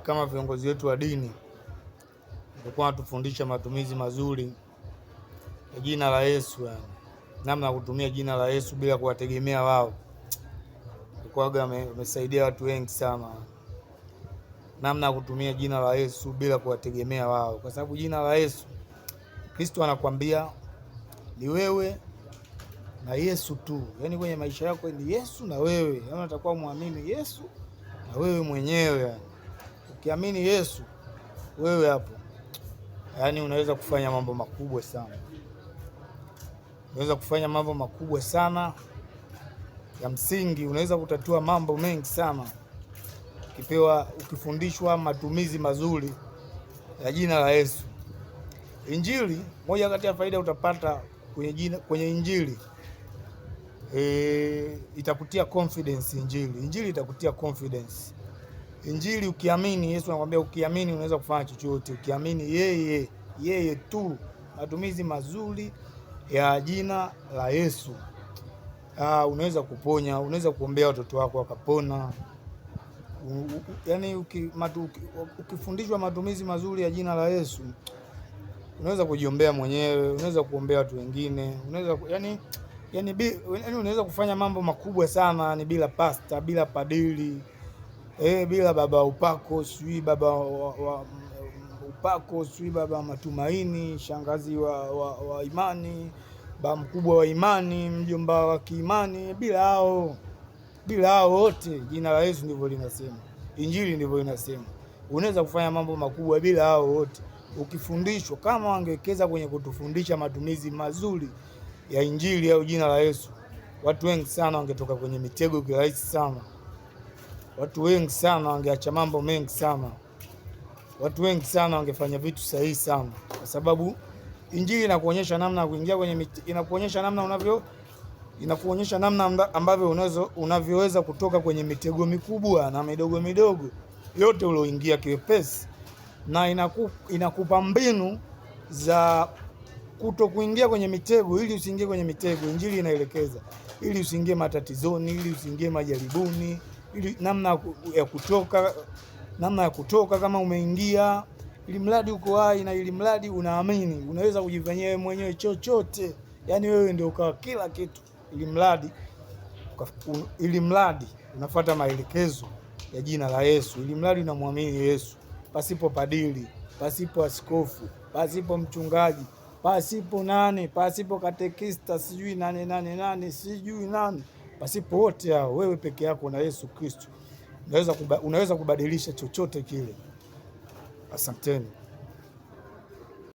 kama viongozi wetu wa dini walikuwa wanatufundisha matumizi mazuri ya jina la Yesu, yani namna ya kutumia jina la Yesu bila kuwategemea wao. Walikuwa wamesaidia watu wengi sana, namna ya kutumia jina la Yesu bila kuwategemea wao, kwa sababu jina la Yesu, Kristo anakuambia ni wewe na Yesu tu. Yani kwenye maisha yako ni Yesu na wewe, yani unatakiwa muamini Yesu na wewe mwenyewe. Yani ukiamini Yesu wewe, hapo yani unaweza kufanya mambo makubwa sana, unaweza kufanya mambo makubwa sana ya msingi, unaweza kutatua mambo mengi sana ukifundishwa matumizi mazuri ya jina la Yesu. Injili, moja kati ya faida utapata kwenye Injili, itakutia confidence. Injili itakutia confidence. Injili ukiamini, Yesu anakuambia ukiamini unaweza kufanya chochote. Ukiamini yeye tu, matumizi mazuri ya jina la Yesu. Unaweza kuponya, unaweza kuombea watoto wako wakapona. Yani ukifundishwa matumizi mazuri ya jina la Yesu, unaweza kujiombea mwenyewe, unaweza kuombea watu wengine, unaweza unaweza kufanya mambo makubwa sana, yani bila pasta, bila padili, bila baba upako, sijui baba upako, sijui baba matumaini, shangazi wa imani, baba mkubwa wa imani, mjomba wa kiimani, bila hao wote. Jina la Yesu ndivyo linasema, Injili ndivyo inasema. Unaweza kufanya mambo makubwa bila hao wote ukifundishwa. Kama wangewekeza kwenye kutufundisha matumizi mazuri ya Injili au jina la Yesu, watu wengi sana wangetoka kwenye mitego kirahisi sana. Watu wengi sana wangeacha mambo mengi sana. Watu wengi sana wangefanya vitu sahihi sana, kwa sababu Injili inakuonyesha namna ya kuingia kwenye inakuonyesha namna ambavyo unavyoweza kutoka kwenye mitego mikubwa na midogo midogo yote ulioingia kiwepesi, na inakupa mbinu za kuto kuingia kwenye mitego, ili usiingie kwenye mitego. Injili inaelekeza ili usiingie matatizoni, ili usiingie majaribuni, ili namna ya kutoka kama umeingia, ili mradi uko hai na ili mradi unaamini unaweza kujifanyia mwenyewe chochote. Yani wewe ndio ukawa kila kitu, ili mradi unafuata maelekezo ya jina la Yesu, ili mradi unamwamini Yesu, pasipo padili, pasipo askofu, pasipo mchungaji, pasipo katekista, sijui nane, sijui nani, pasipo wote hao, wewe peke yako na Yesu Kristo unaweza kubadilisha chochote kile. Asanteni.